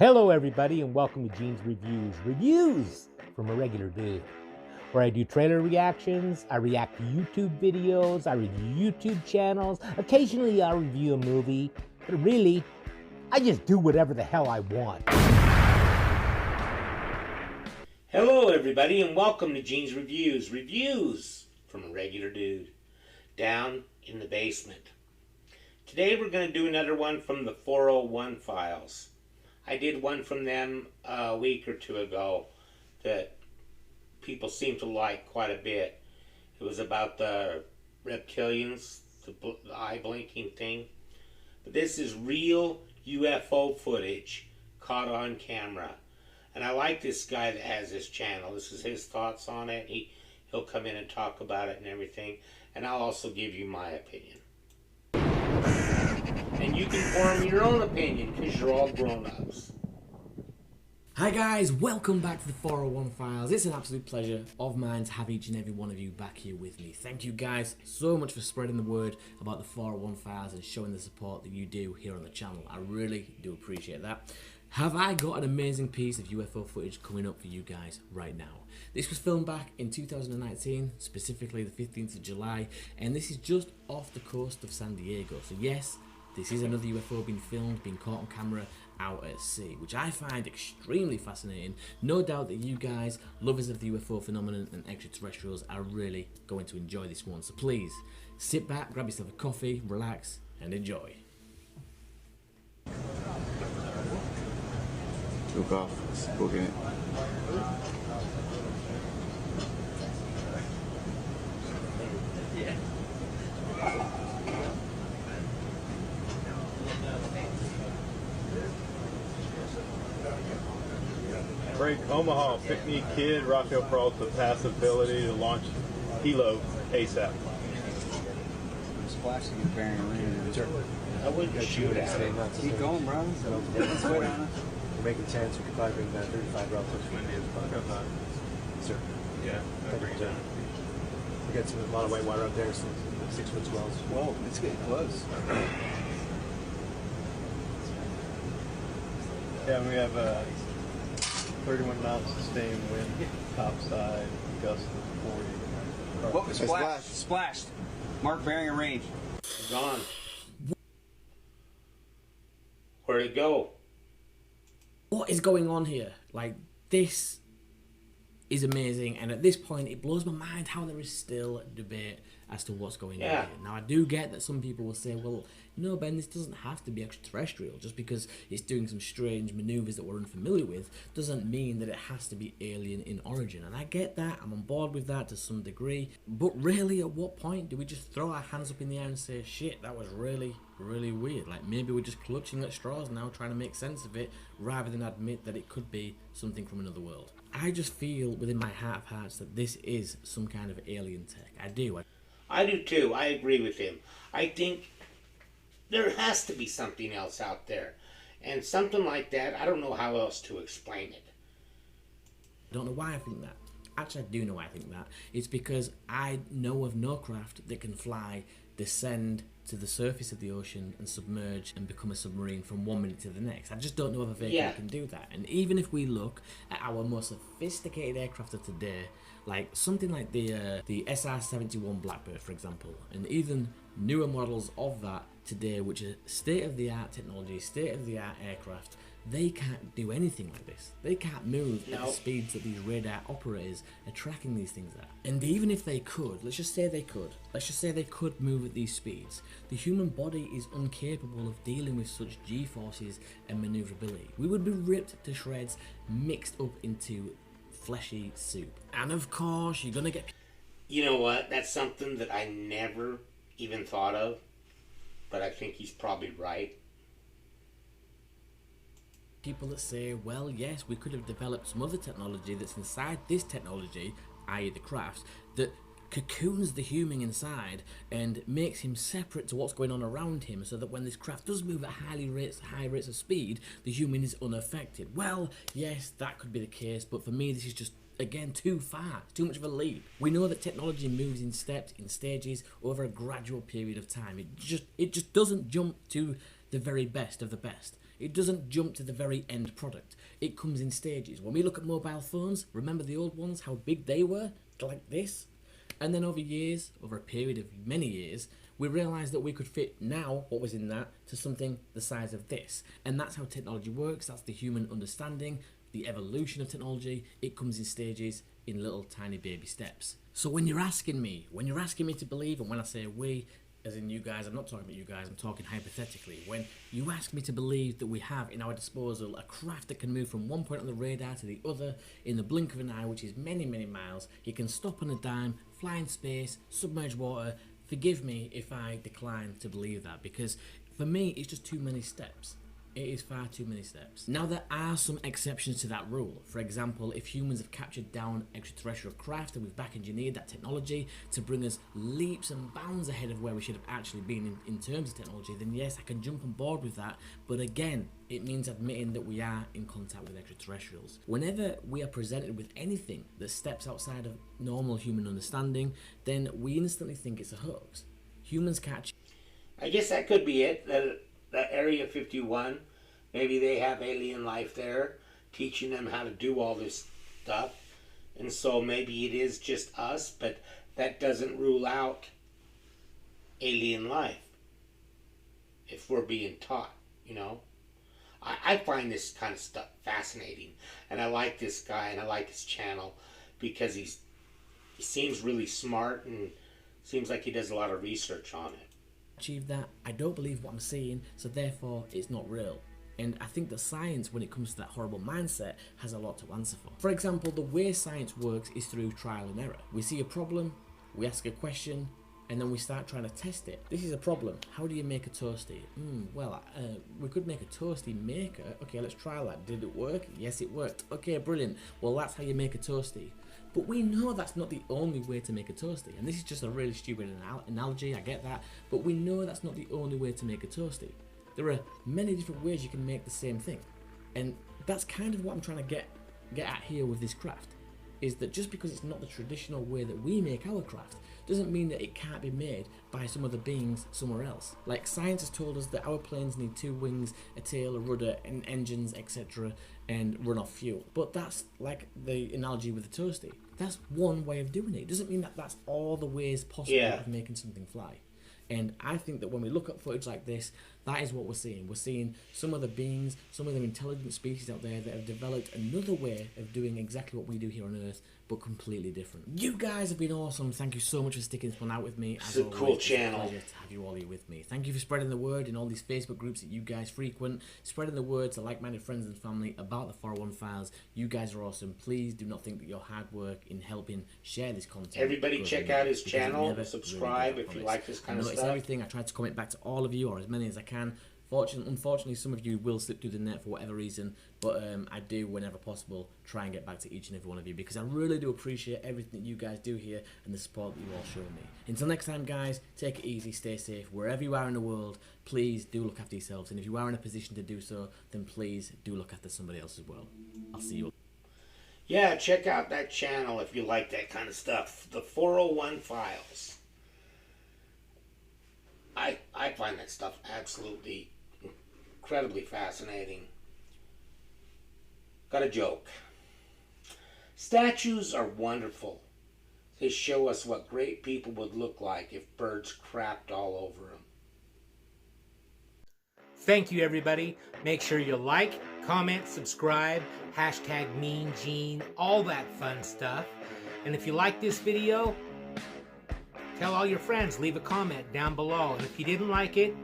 Hello everybody and welcome to Gene's Reviews from a regular dude, where I do trailer reactions, I react to YouTube videos, I review YouTube channels, occasionally I'll review a movie, but really, I just do whatever the hell I want. Hello everybody and welcome to Gene's Reviews from a regular dude, down in the basement. Today we're going to do another one from the 401 files. I did one from them a week or two ago that people seem to like quite a bit. It was about the reptilians, the eye blinking thing. But this is real UFO footage caught on camera. And I like this guy that has this channel. This is his thoughts on it. He'll come in and talk about it and everything. And I'll also give you my opinion. And you can form your own opinion because you're all grown-ups. Hi guys, welcome back to the 401 Files. It's an absolute pleasure of mine to have each and every one of you back here with me. Thank you guys so much for spreading the word about the 401 Files and showing the support that you do here on the channel. I really do appreciate that. Have I got an amazing piece of UFO footage coming up for you guys right now? This was filmed back in 2019, specifically the 15th of July, and this is just off the coast of San Diego. So yes, this is another UFO being filmed, being caught on camera out at sea, which I find extremely fascinating. No doubt that you guys, lovers of the UFO phenomenon and extraterrestrials, are really going to enjoy this one. So please, sit back, grab yourself a coffee, relax, and enjoy. Took off, booking it. Break Omaha, Pick-Me Kid, Rafael Peralta, passive ability to launch Hilo ASAP. Splashing and bearing rain. Sure. I wouldn't shoot at it. Keep going, bro. Let's wait on it. We're making chance we could probably bring that 35 route push. Sir. Yeah, I bring it down. We got a lot of white water out there, some 6-foot swells. Whoa, it's getting close. Yeah, we have 31 knots sustained wind, topside, gust of 40. Whoa, splashed. Splashed. Mark bearing and range. Gone. Where'd it go? What is going on here? Like, this is amazing, and at this point it blows my mind how there is still debate as to what's going on here. Now I do get that some people will say, well, no Ben, this doesn't have to be extraterrestrial. Just because it's doing some strange maneuvers that we're unfamiliar with doesn't mean that it has to be alien in origin. And I get that, I'm on board with that to some degree, but really at what point do we just throw our hands up in the air and say, shit, that was really weird? Like, maybe we're just clutching at straws now, trying to make sense of it, rather than admit that it could be something from another world. I just feel within my heart of hearts that this is some kind of alien tech. I do. I do too. I agree with him. I think there has to be something else out there. And something like that, I don't know how else to explain it. I don't know why I think that. Actually, I do know why I think that. It's because I know of no craft that can fly, descend to the surface of the ocean and submerge and become a submarine from 1 minute to the next. I just don't know of a vehicle that can do that. And even if we look at our most sophisticated aircraft of today, like something like the SR-71 Blackbird, for example, and even newer models of that today, which are state-of-the-art technology, state-of-the-art aircraft, they can't do anything like this. They can't move at the speeds that these radar operators are tracking these things at. And even if they could, let's just say they could move at these speeds, the human body is incapable of dealing with such G-forces and maneuverability. We would be ripped to shreds, mixed up into fleshy soup. And of course, you're gonna get... You know what? That's something that I never even thought of, but I think he's probably right. People that say, well, yes, we could have developed some other technology that's inside this technology, i.e. the craft, that cocoons the human inside and makes him separate to what's going on around him, so that when this craft does move at high rates of speed, the human is unaffected. Well, yes, that could be the case, but for me this is just, again, too far, too much of a leap. We know that technology moves in steps, in stages, over a gradual period of time. It just doesn't jump to the very best of the best. It doesn't jump to the very end product. It comes in stages. When we look at mobile phones, remember the old ones, how big they were? Like this. And then over years, over a period of many years, we realised that we could fit now what was in that to something the size of this. And that's how technology works. That's the human understanding, the evolution of technology. It comes in stages, in little tiny baby steps. So when you're asking me to believe, and when I say we, as in you guys, I'm not talking about you guys, I'm talking hypothetically. When you ask me to believe that we have in our disposal a craft that can move from one point on the radar to the other in the blink of an eye, which is many, many miles, it can stop on a dime, fly in space, submerge water, forgive me if I decline to believe that, because for me it's just too many steps. It is far too many steps. Now, there are some exceptions to that rule. For example, if humans have captured down extraterrestrial craft and we've back engineered that technology to bring us leaps and bounds ahead of where we should have actually been in terms of technology, then yes, I can jump on board with that. But again, it means admitting that we are in contact with extraterrestrials. Whenever we are presented with anything that steps outside of normal human understanding, then we instantly think it's a hoax. Humans catch... I guess that could be it. That Area 51, maybe they have alien life there, teaching them how to do all this stuff. And so maybe it is just us, but that doesn't rule out alien life if we're being taught, you know. I find this kind of stuff fascinating, and I like this guy, and I like his channel because he seems really smart and seems like he does a lot of research on it. Achieve that, I don't believe what I'm seeing, so therefore it's not real. And I think that science, when it comes to that horrible mindset, has a lot to answer for. For example, the way science works is through trial and error. We see a problem, we ask a question, and then we start trying to test it. This is a problem. How do you make a toasty? We could make a toasty maker. Okay, let's try that. Did it work? Yes, it worked. Okay, brilliant. Well, that's how you make a toasty. But we know that's not the only way to make a toasty. And this is just a really stupid analogy, I get that. But we know that's not the only way to make a toasty. There are many different ways you can make the same thing. And that's kind of what I'm trying to get at here with this craft. Is that just because it's not the traditional way that we make our craft, doesn't mean that it can't be made by some other beings somewhere else. Like, science has told us that our planes need 2 wings, a tail, a rudder, and engines, etc., and run off fuel. But that's like the analogy with the toasty. That's one way of doing it. It doesn't mean that that's all the ways possible of making something fly. And I think that when we look at footage like this, that is what we're seeing. We're seeing some other beings, some other intelligent species out there that have developed another way of doing exactly what we do here on Earth, but completely different. You guys have been awesome. Thank you so much for sticking this one out with me. It's a cool channel. It's a pleasure to have you all here with me. Thank you for spreading the word in all these Facebook groups that you guys frequent, spreading the word to like-minded friends and family about the 401 Files. You guys are awesome. Please do not think that your hard work in helping share this content. Everybody check out his channel, subscribe if you like this kind of stuff. It's everything. I try to comment back to all of you, or as many as I can. Unfortunately, some of you will slip through the net for whatever reason, but I do, whenever possible, try and get back to each and every one of you, because I really do appreciate everything that you guys do here and the support that you all show me. Until next time, guys, take it easy, stay safe. Wherever you are in the world, please do look after yourselves, and if you are in a position to do so, then please do look after somebody else as well. I'll see you. Yeah, check out that channel if you like that kind of stuff. The 401 Files. I find that stuff absolutely incredibly fascinating. Got a joke. Statues are wonderful. They show us what great people would look like if birds crapped all over them. Thank you, everybody. Make sure you like, comment, subscribe, hashtag Mean Gene, all that fun stuff. And if you like this video, tell all your friends, leave a comment down below. And if you didn't like it,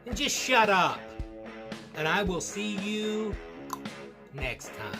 then just shut up. And I will see you next time.